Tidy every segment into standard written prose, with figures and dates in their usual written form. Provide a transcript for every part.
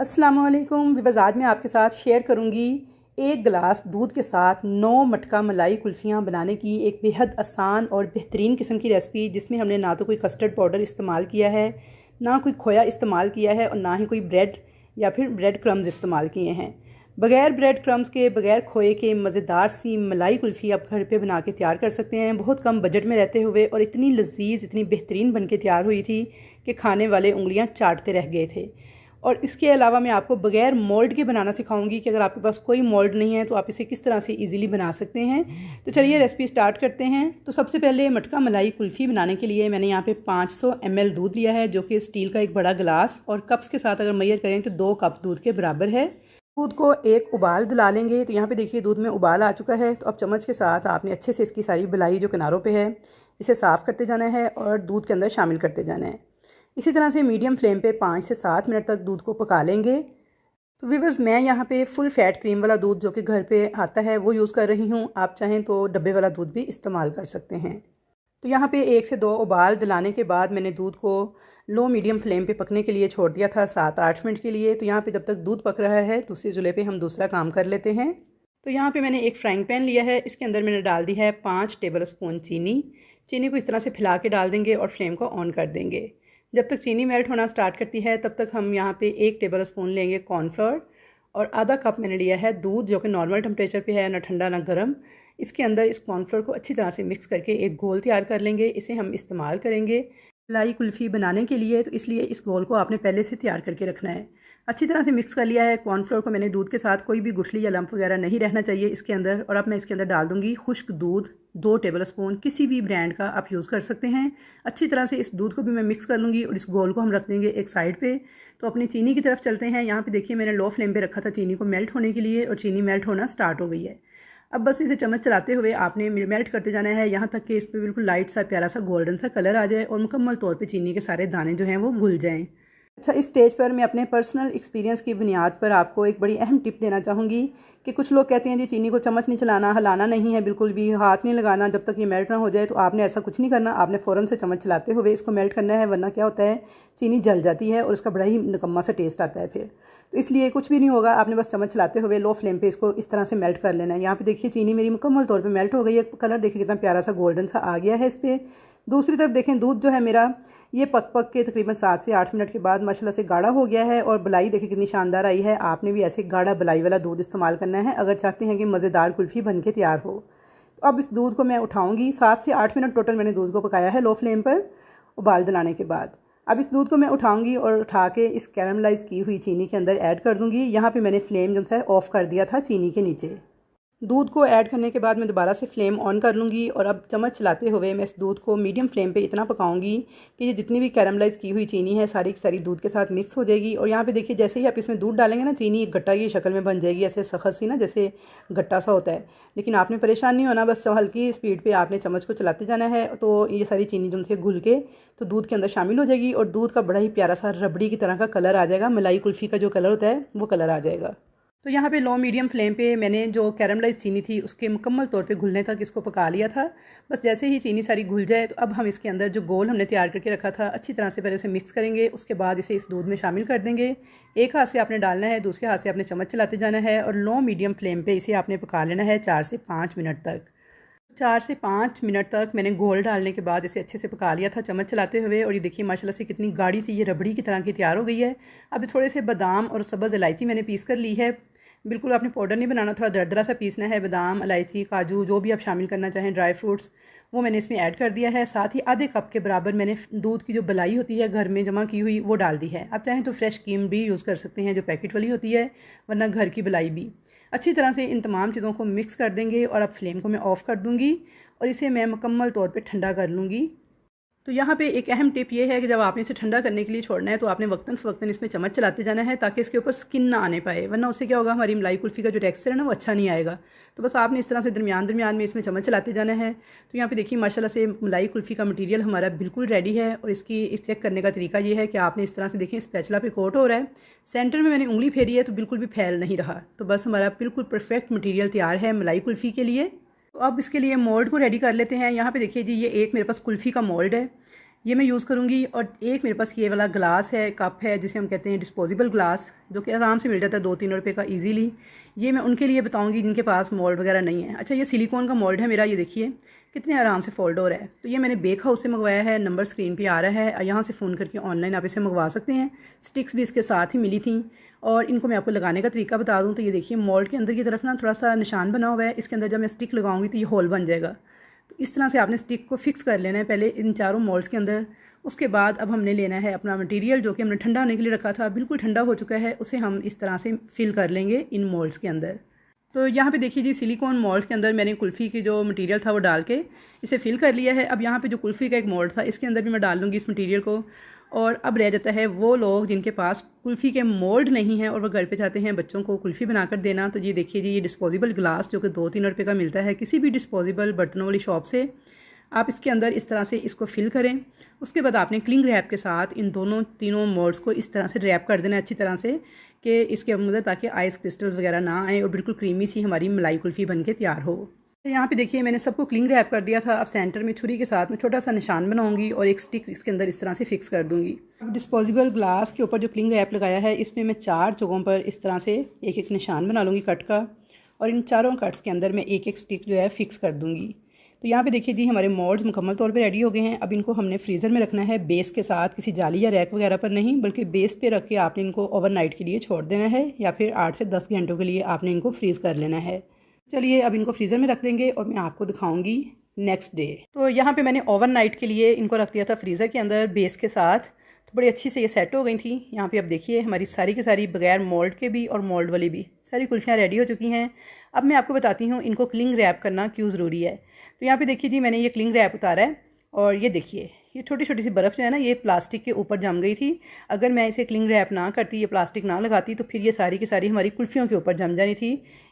अस्सलाम वालेकुम व्यूअर्स, आज मैं आपके साथ शेयर करूंगी एक गिलास दूध के साथ 9 मटका मलाई कुल्फ़ियाँ बनाने की एक बेहद आसान और बेहतरीन किस्म की रेसिपी, जिसमें हमने ना तो कोई कस्टर्ड पाउडर इस्तेमाल किया है, ना कोई खोया इस्तेमाल किया है और ना ही कोई ब्रेड या फिर ब्रेड क्रम्स इस्तेमाल किए हैं। बग़ैर ब्रेड क्रम्स के, बग़ैर खोए के मज़ेदार सी मलाई कुल्फ़ी आप घर पे बना के तैयार कर सकते हैं, बहुत कम बजट में रहते हुए। और इतनी लजीज, इतनी बेहतरीन बन के तैयार हुई थी कि खाने वाले उंगलियां चाटते रह गए थे। और इसके अलावा मैं आपको बग़ैर मोल्ड के बनाना सिखाऊंगी कि अगर आपके पास कोई मोल्ड नहीं है तो आप इसे किस तरह से इजीली बना सकते हैं। तो चलिए रेसिपी स्टार्ट करते हैं। तो सबसे पहले मटका मलाई कुल्फ़ी बनाने के लिए मैंने यहाँ पे 500 ml दूध लिया है, जो कि स्टील का एक बड़ा गिलास, और कप्स के साथ अगर मेजर करें तो 2 कप दूध के बराबर है। दूध को एक उबाल दिला लेंगे। तो यहाँ पे देखिए दूध में उबाल आ चुका है। तो अब चम्मच के साथ आपने अच्छे से इसकी सारी बलाई जो किनारों पे है इसे साफ़ करते जाना है और दूध के अंदर शामिल करते जाना है। इसी तरह से मीडियम फ्लेम पे 5 से 7 मिनट तक दूध को पका लेंगे। तो व्यूअर्स, मैं यहाँ पे फुल फैट क्रीम वाला दूध जो कि घर पे आता है वो यूज़ कर रही हूँ। आप चाहें तो डब्बे वाला दूध भी इस्तेमाल कर सकते हैं। तो यहाँ पे 1 से 2 उबाल दिलाने के बाद मैंने दूध को लो मीडियम फ्लेम पे पकने के लिए छोड़ दिया था 7-8 मिनट के लिए। तो यहाँ पे जब तक दूध पक रहा है, दूसरी चूल्हे पे हम दूसरा काम कर लेते हैं। तो यहाँ पे मैंने एक फ्राइंग पैन लिया है, इसके अंदर मैंने डाल दी है 5 टेबल स्पून चीनी। चीनी को इस तरह से फैला के डाल देंगे और फ्लेम को ऑन कर देंगे। जब तक चीनी मेल्ट होना स्टार्ट करती है तब तक हम यहाँ पे 1 टेबल स्पून लेंगे कॉर्नफ्लोर, और आधा कप मैंने लिया है दूध, जो कि नॉर्मल टेम्परेचर पे है, ना ठंडा ना गर्म। इसके अंदर इस कॉर्नफ्लोर को अच्छी तरह से मिक्स करके एक घोल तैयार कर लेंगे। इसे हम इस्तेमाल करेंगे मलाई कुल्फ़ी बनाने के लिए, तो इसलिए इस घोल को आपने पहले से तैयार करके रखना है। अच्छी तरह से मिक्स कर लिया है कॉर्नफ्लोर को मैंने दूध के साथ, कोई भी गुठली या लम्प वगैरह नहीं रहना चाहिए इसके अंदर। और अब मैं इसके अंदर डाल दूंगी खुश्क दूध 2 टेबल स्पून, किसी भी ब्रांड का आप यूज़ कर सकते हैं। अच्छी तरह से इस दूध को भी मैं मिक्स कर लूँगी और इस घोल को हम रख देंगे एक साइड पे। तो अपनी चीनी की तरफ चलते हैं। यहाँ पे देखिए मैंने लो फ्लेम पे रखा था चीनी को मेल्ट होने के लिए, और चीनी मेल्ट होना स्टार्ट हो गई है। अब बस इसे चम्मच चलाते हुए आपने मेल्ट करते जाना है, यहाँ तक कि इस पर बिल्कुल लाइट सा प्यारा सा गोल्डन सा कलर आ जाए और मुकम्मल तौर पे चीनी के सारे दाने जो हैं वो घुल जाएं। अच्छा, इस स्टेज पर मैं अपने पर्सनल एक्सपीरियंस की बुनियाद पर आपको एक बड़ी अहम टिप देना चाहूँगी कि कुछ लोग कहते हैं जी चीनी को चम्मच नहीं चलाना, हिलाना नहीं है, बिल्कुल भी हाथ नहीं लगाना जब तक ये मेल्ट ना हो जाए। तो आपने ऐसा कुछ नहीं करना, आपने फ़ौरन से चम्मच चलाते हुए इसको मेल्ट करना है, वरना क्या होता है चीनी जल जाती है और उसका बड़ा ही निकम्मा सा टेस्ट आता है फिर। तो इसलिए कुछ भी नहीं होगा, आपने बस चम्मच चलाते हुए लो फ्लेम पे इसको इस तरह से मेल्ट कर लेना है। यहाँ पे देखिए चीनी मेरी मुकम्मल तौर पे मेल्ट हो गई है। कलर देखिए कितना प्यारा सा गोल्डन सा आ गया है इस पर। दूसरी तरफ देखें दूध जो है मेरा ये पक पक के तकरीबन 7 से 8 मिनट के बाद माशाल्लाह से गाढ़ा हो गया है, और बलाई देखिए कितनी शानदार आई है। आपने भी ऐसे गाढ़ा बलाई वाला दूध इस्तेमाल करना है अगर चाहते हैं कि मज़ेदार कुल्फ़ी बन के तैयार हो। तो अब इस दूध को मैं उठाऊँगी। 7 से 8 मिनट टोटल मैंने दूध को पकाया है लो फ्लेम पर उबाल दिलाने के बाद। अब इस दूध को मैं उठाऊंगी और उठा के इस कैरमलाइज़ की हुई चीनी के अंदर ऐड कर दूंगी। यहाँ पे मैंने फ्लेम जो है ऑफ़ कर दिया था चीनी के नीचे। दूध को ऐड करने के बाद मैं दोबारा से फ्लेम ऑन कर लूँगी, और अब चम्मच चलाते हुए मैं इस दूध को मीडियम फ्लेम पे इतना पकाऊंगी कि ये जितनी भी कैरमलाइज़ की हुई चीनी है सारी की सारी दूध के साथ मिक्स हो जाएगी। और यहाँ पे देखिए जैसे ही आप इसमें दूध डालेंगे ना, चीनी एक गट्टा की शक्ल में बन जाएगी, ऐसे सख्त सी ना, जैसे गट्टा सा होता है। लेकिन आपने परेशान नहीं होना, बस हल्की स्पीड पर आपने चम्मच को चलाते जाना है। तो ये सारी चीनी जो है घुल के तो दूध के अंदर शामिल हो जाएगी, और दूध का बड़ा ही प्यारा सा रबड़ी की तरह का कलर आ जाएगा। मलाई कुल्फ़ी का जो कलर होता है वो कलर आ जाएगा। तो यहाँ पे लो मीडियम फ्लेम पे मैंने जो कैरमलाइज चीनी थी उसके मुकम्मल तौर पे घुलने तक इसको पका लिया था। बस जैसे ही चीनी सारी घुल जाए तो अब हम इसके अंदर जो गोल हमने तैयार करके रखा था अच्छी तरह से पहले उसे मिक्स करेंगे। उसके बाद इसे इस दूध में शामिल कर देंगे। एक हाथ से आपने डालना है, दूसरे हाथ से आपने चम्मच चलाते जाना है, और लो मीडियम फ्लेम पर इसे आपने पका लेना है 4 से 5 मिनट तक। 4 से 5 मिनट तक मैंने घोल डालने के बाद इसे अच्छे से पका लिया था चम्मच चलाते हुए, और ये देखिए माशाल्लाह से कितनी गाढ़ी सी ये रबड़ी की तरह की तैयार हो गई है। अब थोड़े से बादाम और सब्ज़ इलायची मैंने पीस कर ली है। बिल्कुल आपने पाउडर नहीं बनाना, थोड़ा दरदरा सा पीसना है। बादाम, इलायची, काजू जो भी आप शामिल करना चाहें, ड्राई फ्रूट्स, वो मैंने इसमें ऐड कर दिया है। साथ ही आधे कप के बराबर मैंने दूध की जो बलाई होती है घर में जमा की हुई वो डाल दी है। आप चाहें तो फ्रेश क्रीम भी यूज़ कर सकते हैं जो पैकेट वाली होती है, वरना घर की बलाई भी। अच्छी तरह से इन तमाम चीज़ों को मिक्स कर देंगे, और अब फ्लेम को मैं ऑफ़ कर दूँगी और इसे मैं मुकम्मल तौर पे ठंडा कर लूँगी। तो यहाँ पे एक अहम टिप ये है कि जब आपने इसे ठंडा करने के लिए छोड़ना है तो आपने वक्तन फ़वक्तन इसमें चम्मच चलाते जाना है, ताकि इसके ऊपर स्किन ना आने पाए, वरना उससे क्या होगा हमारी मलाई कुल्फ़ी का जो टेक्सचर है ना वो अच्छा नहीं आएगा। तो बस आपने इस तरह से दरमियान में इसमें चम्मच चलाते जाना है। तो यहाँ पे देखिए माशाल्लाह से मलाई कुल्फ़ी का मटीरियल हमारा बिल्कुल रेडी है। और इसकी चेक करने का तरीका ये है कि आपने इस तरह से देखें स्पैचुला पे कोट हो रहा है, सेंटर में मैंने उंगली फेरी है तो बिल्कुल भी फैल नहीं रहा। तो बस हमारा बिल्कुल परफेक्ट मटीरियल तैयार है मलाई कुल्फ़ी के लिए। तो अब इसके लिए मोल्ड को रेडी कर लेते हैं। यहाँ पे देखिए जी ये एक मेरे पास कुल्फ़ी का मोल्ड है। ये मैं यूज़ करूँगी। और एक मेरे पास ये वाला ग्लास है, कप है, जिसे हम कहते हैं डिस्पोजेबल ग्लास, जो कि आराम से मिल जाता है 2-3 रुपये का ईजीली। ये मैं उनके लिए बताऊँगी जिनके पास मोल्ड वगैरह नहीं है। अच्छा, ये सिलिकॉन का मोल्ड है मेरा, ये देखिए कितने आराम से फोल्ड हो रहा है। तो ये मैंने बेक हाउस से मंगवाया है, नंबर स्क्रीन पे आ रहा है, यहाँ से फ़ोन करके ऑनलाइन आप इसे मंगवा सकते हैं। स्टिक्स भी इसके साथ ही मिली थी। और इनको मैं आपको लगाने का तरीका बता दूँ तो ये देखिए मोल्ड के अंदर की तरफ ना थोड़ा सा निशान बना हुआ है, इसके अंदर जब मैं स्टिक लगाऊंगी तो ये होल बन जाएगा। तो इस तरह से आपने स्टिक को फिक्स कर लेना है पहले इन चारों मोल्ड्स के अंदर। उसके बाद अब हमने लेना है अपना मटेरियल, जो कि हमने ठंडा होने के लिए रखा था, बिल्कुल ठंडा हो चुका है, उसे हम इस तरह से फिल कर लेंगे इन मोल्ड्स के अंदर। तो यहाँ पे देखिए जी, सिलिकॉन मोल्ड के अंदर मैंने कुल्फ़ी की जो मटेरियल था वो डाल के इसे फिल कर लिया है। अब यहाँ पे जो कुल्फ़ी का एक मोल्ड था, इसके अंदर भी मैं डाल लूँगी इस मटेरियल को। और अब रह जाता है वो लोग जिनके पास कुल्फ़ी के मोल्ड नहीं है और वो घर पे चाहते हैं बच्चों को कुल्फ़ी बनाकर देना। तो ये देखिए जी, ये डिस्पोजेबल ग्लास जो कि 2-3 रुपये का मिलता है किसी भी डिस्पोजेबल बर्तनों वाली शॉप से, आप इसके अंदर इस तरह से इसको फिल करें। उसके बाद आपने क्लिंग रैप के साथ इन तीनों मोल्ड्स को इस तरह से रैप कर देना है अच्छी तरह से कि इसके अंदर, ताकि आइस क्रिस्टल्स वगैरह ना आए और बिल्कुल क्रीमी सी हमारी मलाई कुल्फ़ी बन के तैयार हो। यहाँ पे देखिए मैंने सबको क्लिंग रैप कर दिया था। अब सेंटर में छुरी के साथ मैं छोटा सा निशान बनाऊंगी और एक स्टिक इसके अंदर इस तरह से फिक्स कर दूंगी। अब डिस्पोजेबल ग्लास के ऊपर जो क्लिंग रैप लगाया है, इसमें मैं 4 जगहों पर इस तरह से एक एक निशान बना लूँगी कट का, और इन चारों कट्स के अंदर मैं एक एक स्टिक जो है फिक्स कर दूँगी। तो यहाँ पे देखिए जी, हमारे मोल्ड्स मुकम्मल तौर पे रेडी हो गए हैं। अब इनको हमने फ्रीज़र में रखना है, बेस के साथ, किसी जाली या रैक वगैरह पर नहीं, बल्कि बेस पे रख के आपने इनको ओवरनाइट के लिए छोड़ देना है, या फिर 8 से 10 घंटों के लिए आपने इनको फ्रीज़ कर लेना है। चलिए अब इनको फ्रीज़र में रख देंगे और मैं आपको दिखाऊंगी नेक्स्ट डे। तो यहाँ पे मैंने ओवरनाइट के लिए इनको रख दिया था फ्रीज़र के अंदर बेस के साथ, तो बड़ी अच्छी से ये सेट हो गई थी। यहाँ पे अब देखिए हमारी सारी की सारी बगैर मोल्ड के भी और मोल्ड वाली भी सारी कुल्फियाँ रेडी हो चुकी हैं। अब मैं आपको बताती हूँ इनको क्लिंग रैप करना क्यों ज़रूरी है। तो यहाँ पे देखिए जी, मैंने ये क्लिंग रैप उतारा है और ये देखिए ये छोटी छोटी सी बर्फ़ जो है ना, ये प्लास्टिक के ऊपर जम गई थी। अगर मैं इसे क्लिंग रैप ना करती, ये प्लास्टिक ना लगाती, तो फिर ये सारी की सारी हमारी कुल्फ़ियों के ऊपर जम जानी थी।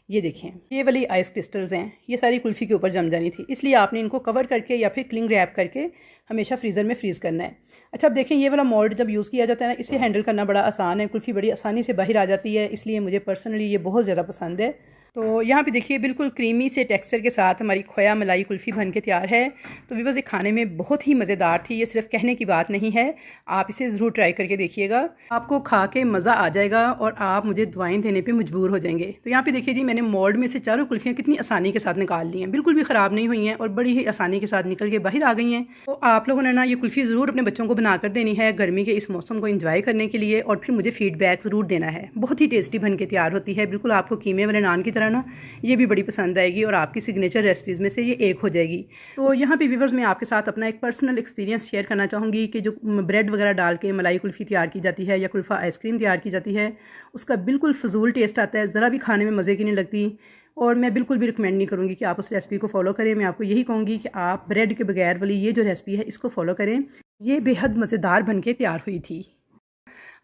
ये देखें, ये वाली आइस क्रिस्टल्स हैं, ये सारी कुल्फ़ी के ऊपर जम जानी थी। इसलिए आपने इनको कवर करके या फिर क्लिंग रैप करके हमेशा फ्रीज़र में फ्रीज़ करना है। अच्छा, अब देखें ये वाला मोल्ड जब यूज़ किया जाता है ना, इसे हैंडल करना बड़ा आसान है, कुल्फ़ी बड़ी आसानी से बाहर आ जाती है, इसलिए मुझे पर्सनली ये बहुत ज़्यादा पसंद है। तो यहाँ पे देखिए बिल्कुल क्रीमी से टेक्सचर के साथ हमारी खोया मलाई कुल्फ़ी बन के तैयार है। तो व्यूअर्स, ये खाने में बहुत ही मज़ेदार थी, ये सिर्फ कहने की बात नहीं है, आप इसे ज़रूर ट्राई करके देखिएगा, आपको खा के मज़ा आ जाएगा और आप मुझे दुआएं देने पे मजबूर हो जाएंगे। तो यहाँ पे देखिए जी, मैंने मोल्ड में से चारों कुल्फ़ियाँ कितनी आसानी के साथ निकाल ली हैं, बिल्कुल भी ख़राब नहीं हुई हैं और बड़ी ही आसानी के साथ निकल के बाहर आ गई हैं। तो आप लोगों ने ना ये कुल्फ़ी ज़रूर अपने बच्चों को बनाकर देनी है गर्मी के इस मौसम को इंजॉय करने के लिए, और फिर मुझे फ़ीडबैक ज़रूर देना है। बहुत ही टेस्टी बन के तैयार होती है, बिल्कुल आपको कीमे वाले नान की तरह ना ये भी बड़ी पसंद आएगी और आपकी सिग्नेचर रेसिपीज़ में से ये एक हो जाएगी। तो यहाँ पे व्यूअर्स, मैं आपके साथ अपना एक पर्सनल एक्सपीरियंस शेयर करना चाहूँगी कि जो ब्रेड वगैरह डाल के मलाई कुल्फ़ी तैयार की जाती है या कुल्फ़ा आइसक्रीम तैयार की जाती है, उसका बिल्कुल फजूल टेस्ट आता है, ज़रा भी खाने में मज़े की नहीं लगती। और मैं बिल्कुल भी रिकमेंड नहीं करूँगी कि आप उस रेसिपी को फॉलो करें। मैं आपको यही कहूँगी कि आप ब्रेड के बगैर वाली ये जो रेसिपी है इसको फॉलो करें, ये बेहद मज़ेदार बन के तैयार हुई थी।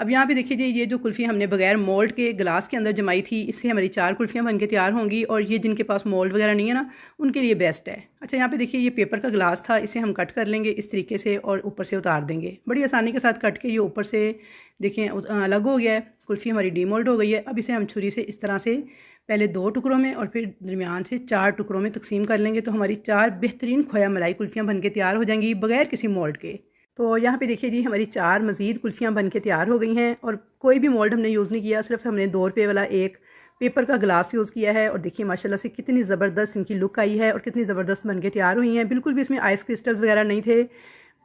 अब यहाँ पे देखिए, ये जो कुल्फ़ी हमने बगैर मोल्ड के गिलास के अंदर जमाई थी, इससे हमारी 4 कुल्फ़ियाँ बन के तैयार होंगी, और ये जिनके पास मोल्ड वगैरह नहीं है ना, उनके लिए बेस्ट है। अच्छा, यहाँ पे देखिए ये पेपर का गिलास था, इसे हम कट कर लेंगे इस तरीके से और ऊपर से उतार देंगे बड़ी आसानी के साथ कट के। ये ऊपर से देखें अलग हो गया है, कुल्फ़ी हमारी डीमोल्ड हो गई है। अब इसे हम छुरी से इस तरह से पहले 2 टुकड़ों में और फिर दरमियान से 4 टुकड़ों में तकसीम कर लेंगे, तो हमारी 4 बेहतरीन खोया मलाई कुल्फ़ियाँ बन के तैयार हो जाएंगी बगैर किसी मोल्ड के। तो यहाँ पे देखिए जी, हमारी 4 मज़ीद कुल्फ़ियाँ बन के तैयार हो गई हैं और कोई भी मोल्ड हमने यूज़ नहीं किया, सिर्फ हमने 2 रुपये वाला एक पेपर का गिलास यूज़ किया है। और देखिए माशाल्लाह से कितनी ज़बरदस्त इनकी लुक आई है और कितनी ज़बरदस्त बन के तैयार हुई हैं। बिल्कुल भी इसमें आइस क्रिस्टल्स वगैरह नहीं थे,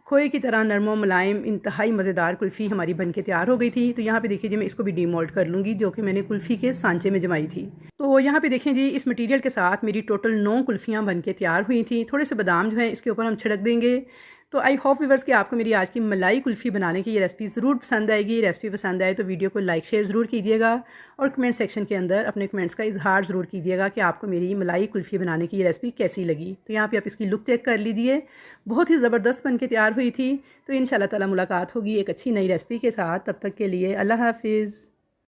खोए की तरह नरमो मुलायम इंतहाई मज़ेदार कुल्फ़ी हमारी बन के तैयार हो गई थी। तो यहाँ पे देखिए जी, मैं इसको भी डीमोल्ड कर लूँगी, जो कि मैंने कुल्फ़ी के सांचे में जमाई थी। तो यहाँ पे देखें जी, इस मटेरियल के साथ मेरी टोटल 9 कुल्फ़ियाँ बन के तैयार हुई थी। थोड़े से बादाम जो हैं इसके ऊपर हम छिड़क देंगे। तो आई होप व्यूअर्स कि आपको मेरी आज की मलाई कुल्फ़ी बनाने की ये रेसिपी ज़रूर पसंद आएगी। रेसिपी पसंद आए तो वीडियो को लाइक शेयर ज़रूर कीजिएगा और कमेंट सेक्शन के अंदर अपने कमेंट्स का इजहार ज़रूर कीजिएगा कि आपको मेरी मलाई कुल्फ़ी बनाने की ये रेसिपी कैसी लगी। तो यहाँ पे आप इसकी लुक चेक कर लीजिए, बहुत ही ज़बरदस्त बन के तैयार हुई थी। तो इंशाल्लाह ताला मुलाकात होगी एक अच्छी नई रेसिपी के साथ, तब तक के लिए अल्लाह हाफिज़।